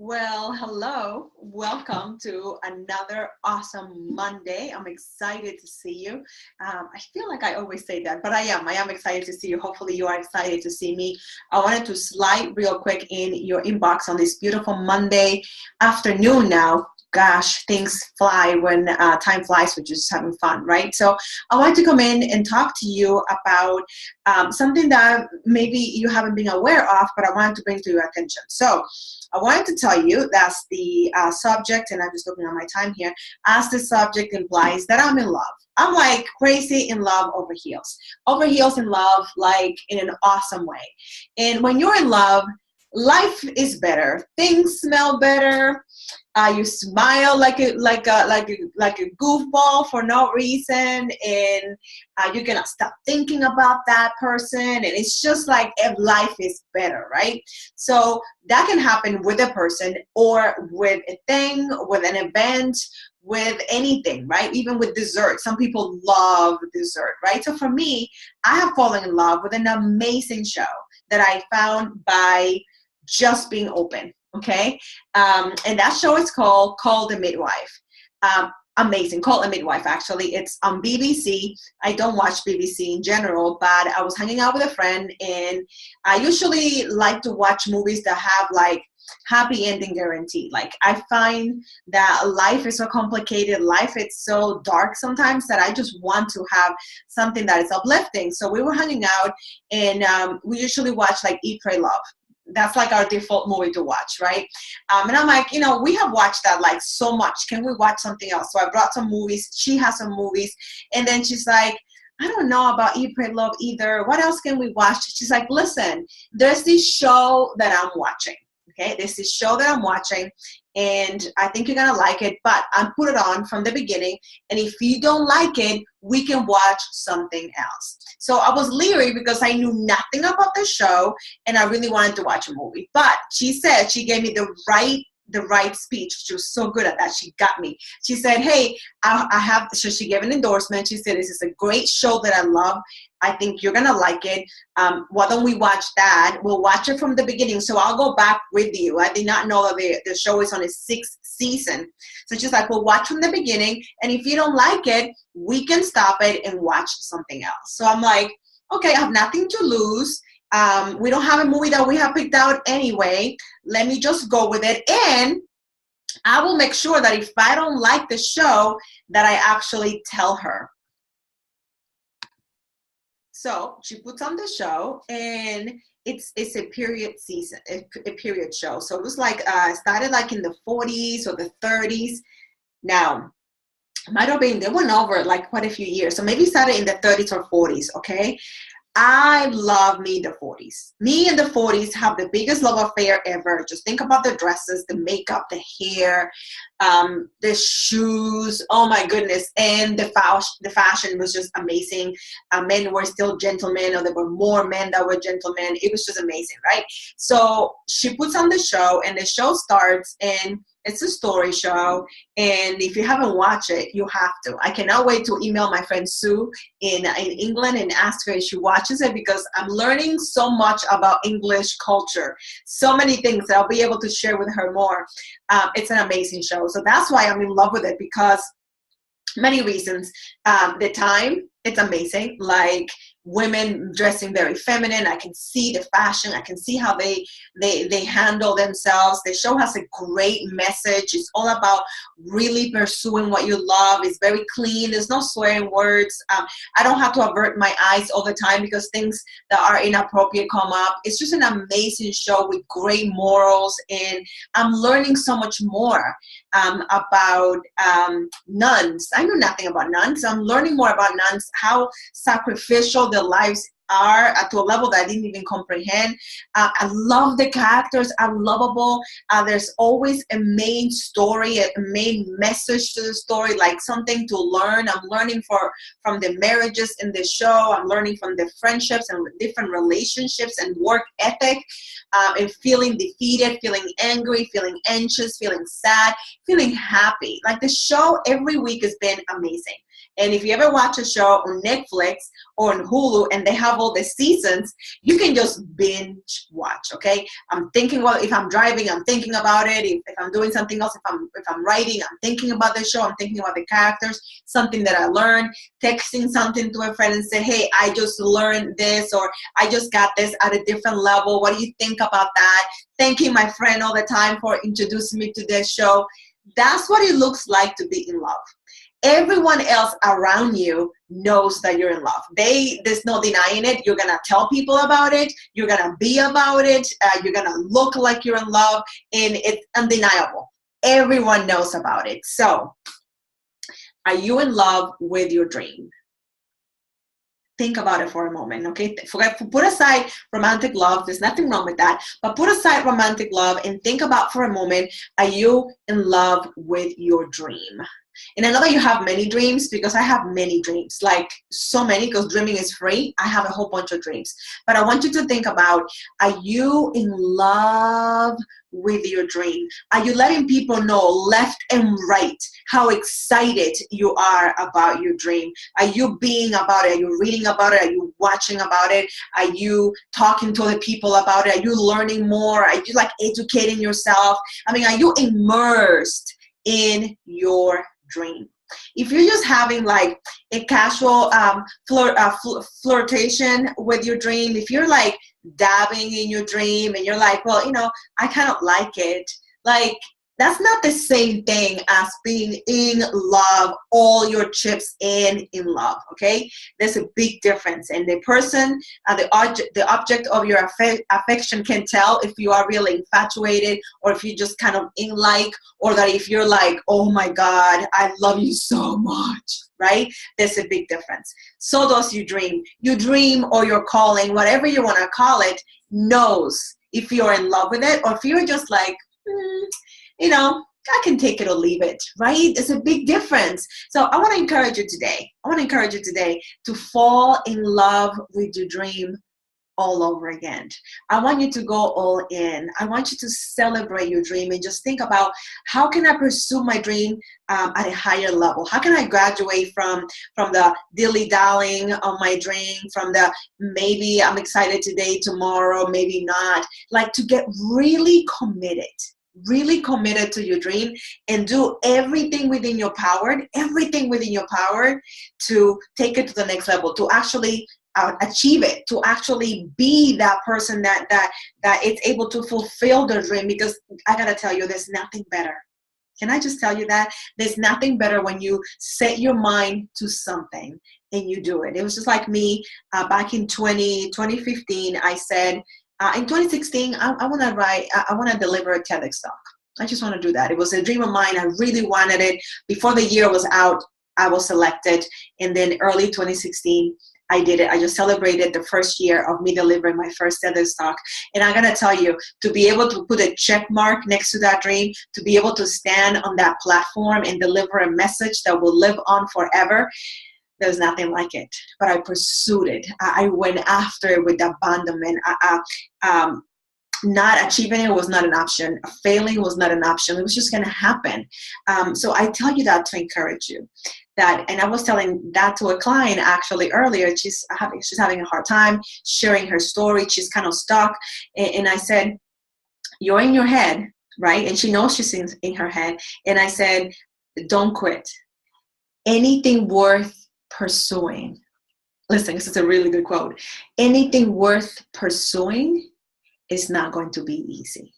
Well, hello. Welcome to another awesome Monday. I'm excited to see you. I feel like I always say that, but I am excited to see you. Hopefully you are excited to see me. I wanted to slide real quick in your inbox on this beautiful Monday afternoon now. Gosh, things fly when time flies, which is having fun, right? So I wanted to come in and talk to you about something that maybe you haven't been aware of, but I wanted to bring to your attention. So I wanted to tell you that's the subject, and I'm just looking at my time here, as the subject implies that I'm in love. I'm like crazy in love over heels in love, like in an awesome way. And when you're in love, life is better. Things smell better. You smile like a goofball for no reason, and you're gonna stop thinking about that person, and it's just like if life is better, right? So that can happen with a person or with a thing, with an event, with anything, right? Even with dessert. Some people love dessert, right? So for me, I have fallen in love with an amazing show that I found by just being open. Okay, and that show is called Call the Midwife. Amazing. Call the Midwife, actually. It's on BBC. I don't watch BBC in general, but I was hanging out with a friend, and I usually like to watch movies that have like happy ending guaranteed. Like, I find that life is so complicated, life is so dark sometimes, that I just want to have something that is uplifting. So we were hanging out, and we usually watch like Eat, Pray, Love. That's like our default movie to watch, right? And I'm like, we have watched that like so much. Can we watch something else? So I brought some movies. She has some movies. And then she's like, I don't know about Eat, Pray, Love either. What else can we watch? She's like, listen, there's this show that I'm watching. Okay, there's this show that I'm watching, and I think you're going to like it, but I put it on from the beginning, and if you don't like it, we can watch something else. So I was leery because I knew nothing about the show, and I really wanted to watch a movie. But she said, she gave me the right speech. She was so good at that. She got me. She said, hey, I have, so she gave an endorsement. She said, this is a great show that I love. I think you're going to like it. Why don't we watch that? We'll watch it from the beginning. So I'll go back with you. I did not know that the show is on its 6th season. So she's like, we'll watch from the beginning. And if you don't like it, we can stop it and watch something else. So I'm like, okay, I have nothing to lose. We don't have a movie that we have picked out anyway. Let me just go with it. And I will make sure that if I don't like the show, that I actually tell her. So she puts on the show, and it's a period season, a period show. So it was like started like in the 40s or the 30s. Now, might have been, they went over like quite a few years. So maybe started in the 30s or 40s, okay? I love me the 40s. Me in the 40s have the biggest love affair ever. Just think about the dresses, the makeup, the hair, the shoes. Oh my goodness. And the fashion was just amazing. Men were still gentlemen, or there were more men that were gentlemen. It was just amazing, right? So she puts on the show, and the show starts, and it's a story show, and if you haven't watched it, you have to. I cannot wait to email my friend Sue in England and ask her if she watches it, because I'm learning so much about English culture. So many things that I'll be able to share with her more. It's an amazing show. So that's why I'm in love with it, because many reasons. The time, it's amazing. Like, women dressing very feminine. I can see the fashion. I can see how they handle themselves. The show has a great message. It's all about really pursuing what you love. It's very clean. There's no swearing words. I don't have to avert my eyes all the time because things that are inappropriate come up. It's just an amazing show with great morals, and I'm learning so much more about nuns. I know nothing about nuns. I'm learning more about nuns, how sacrificial their lives are to a level that I didn't even comprehend. I love the characters, are lovable. There's always a main story, a main message to the story, like something to learn. I'm learning from the marriages in the show. I'm learning from the friendships and different relationships and work ethic, and feeling defeated, feeling angry, feeling anxious, feeling sad, feeling happy. Like, the show every week has been amazing. And if you ever watch a show on Netflix or on Hulu and they have all the seasons, you can just binge watch, okay? I'm thinking, well, if I'm driving, I'm thinking about it. If I'm doing something else, if I'm writing, I'm thinking about the show, I'm thinking about the characters, something that I learned, texting something to a friend and say, hey, I just learned this, or I just got this at a different level. What do you think about that? Thanking my friend all the time for introducing me to this show. That's what it looks like to be in love. Everyone else around you knows that you're in love. There's no denying it. You're going to tell people about it. You're going to be about it. You're going to look like you're in love, and it's undeniable. Everyone knows about it. So, are you in love with your dream? Think about it for a moment, okay? Put aside romantic love. There's nothing wrong with that. But put aside romantic love and think about for a moment, are you in love with your dream? And I know that you have many dreams, because I have many dreams, like so many, because dreaming is free. I have a whole bunch of dreams. But I want you to think about, are you in love with your dream? Are you letting people know left and right how excited you are about your dream? Are you being about it? Are you reading about it? Are you watching about it? Are you talking to other people about it? Are you learning more? Are you like educating yourself? I mean, are you immersed in your dream? If you're just having like a casual flirtation with your dream, if you're like dabbing in your dream and you're like, well, I kind of like it, like that's not the same thing as being in love, all your chips in love, okay? There's a big difference. And the person, the object of your affection can tell if you are really infatuated, or if you just kind of in like, or that if you're like, oh my God, I love you so much, right? There's a big difference. So does your dream. Your dream or your calling, whatever you want to call it, knows if you're in love with it, or if you're just like, I can take it or leave it, right? It's a big difference. So I want to encourage you today to fall in love with your dream all over again. I want you to go all in. I want you to celebrate your dream and just think about, how can I pursue my dream at a higher level? How can I graduate from the dilly-dallying of my dream, from the maybe I'm excited today, tomorrow, maybe not, like to get really committed to your dream and do everything within your power to take it to the next level, to actually achieve it, to actually be that person that is able to fulfill their dream. Because I gotta tell you, there's nothing better. Can I just tell you that? There's nothing better when you set your mind to something and you do it. It was just like me back in 2015, I said, in 2016, I want to deliver a TEDx talk. I just want to do that. It was a dream of mine. I really wanted it. Before the year was out, I was selected. And then early 2016, I did it. I just celebrated the first year of me delivering my first TEDx talk. And I'm going to tell you, to be able to put a check mark next to that dream, to be able to stand on that platform and deliver a message that will live on forever, there's nothing like it. But I pursued it. I went after it with abandonment. Not achieving it was not an option. Failing was not an option. It was just going to happen. So I tell you that to encourage you. And I was telling that to a client actually earlier. She's having a hard time sharing her story. She's kind of stuck. And I said, you're in your head, right? And she knows she's in her head. And I said, don't quit. Anything worth pursuing. Listen, this is a really good quote. Anything worth pursuing is not going to be easy.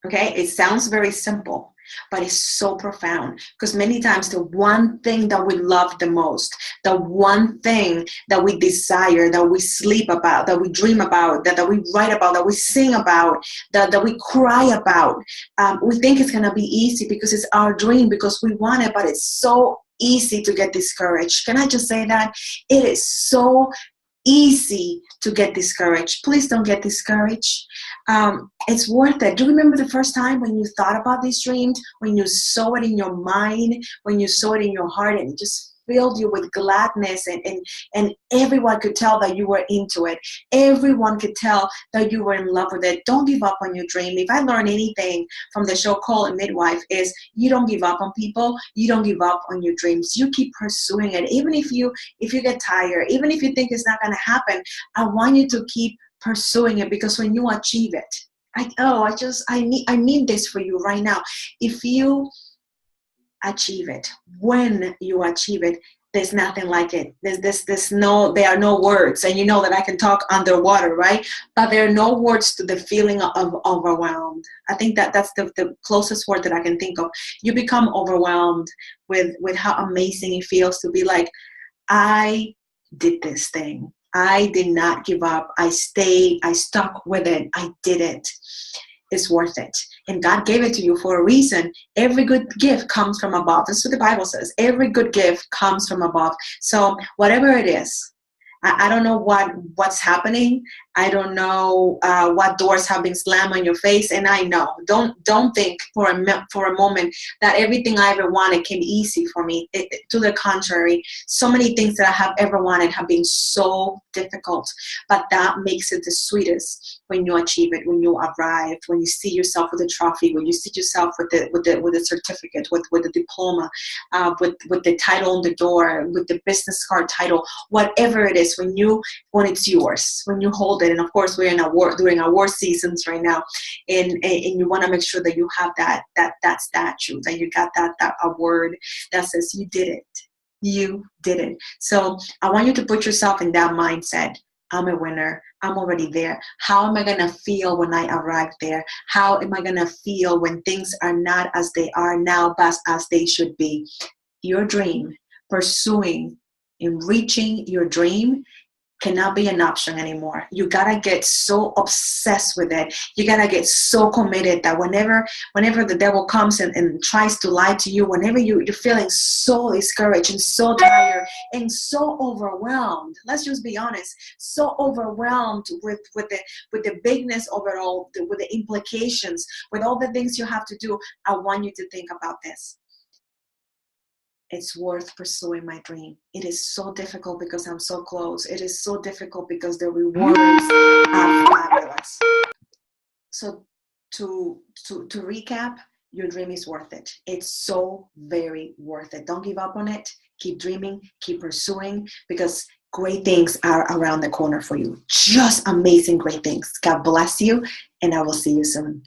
Okay? It sounds very simple, but it's so profound, because many times the one thing that we love the most, the one thing that we desire, that we sleep about, that we dream about, that we write about, that we sing about, that we cry about, we think it's going to be easy because it's our dream, because we want it, but it's so easy to get discouraged. Can I just say that? It is so easy to get discouraged. Please don't get discouraged. It's worth it. Do you remember the first time when you thought about these dreams, when you saw it in your mind, when you saw it in your heart, and it just filled you with gladness, and everyone could tell that you were into it. Everyone could tell that you were in love with it. Don't give up on your dream. If I learned anything from the show called Midwife, is you don't give up on people. You don't give up on your dreams. You keep pursuing it. Even if you get tired, even if you think it's not going to happen, I want you to keep pursuing it, because when you achieve it, I mean this for you right now. If you achieve it, when you achieve it, there's nothing like it. There are no words, and you know that I can talk underwater, right? But there are no words to the feeling of overwhelmed. I think that's the closest word that I can think of. You become overwhelmed with how amazing it feels to be like, I did this thing. I did not give up. I stayed. I stuck with it. I did it. It's worth it. And God gave it to you for a reason. Every good gift comes from above. That's what the Bible says. Every good gift comes from above. So whatever it is, I don't know what's happening. I don't know what doors have been slammed on your face. And I know, don't think for a moment that everything I ever wanted came easy for me. To the contrary, so many things that I have ever wanted have been so difficult. But that makes it the sweetest when you achieve it, when you arrive, when you see yourself with a trophy, when you see yourself with the certificate, with the diploma, with the title on the door, with the business card title, whatever it is. When it's yours, when you hold it. And of course, we're during our war seasons right now, and you want to make sure that you have that statue, that you got that award that says you did it. So I want you to put yourself in that mindset. I'm a winner. I'm already there. How am I going to feel when I arrive there? How am I going to feel when things are not as they are now, but as they should be? Your dream, pursuing and reaching your dream, cannot be an option anymore. You gotta get so obsessed with it. You gotta get so committed that whenever the devil comes and tries to lie to you, whenever you're feeling so discouraged and so tired and so overwhelmed, let's just be honest, so overwhelmed with the bigness of it all, with the implications, with all the things you have to do, I want you to think about this. It's worth pursuing my dream. It is so difficult because I'm so close. It is so difficult because the rewards are fabulous. So to recap, your dream is worth it. It's so very worth it. Don't give up on it. Keep dreaming, keep pursuing, because great things are around the corner for you. Just amazing, great things. God bless you, and I will see you soon.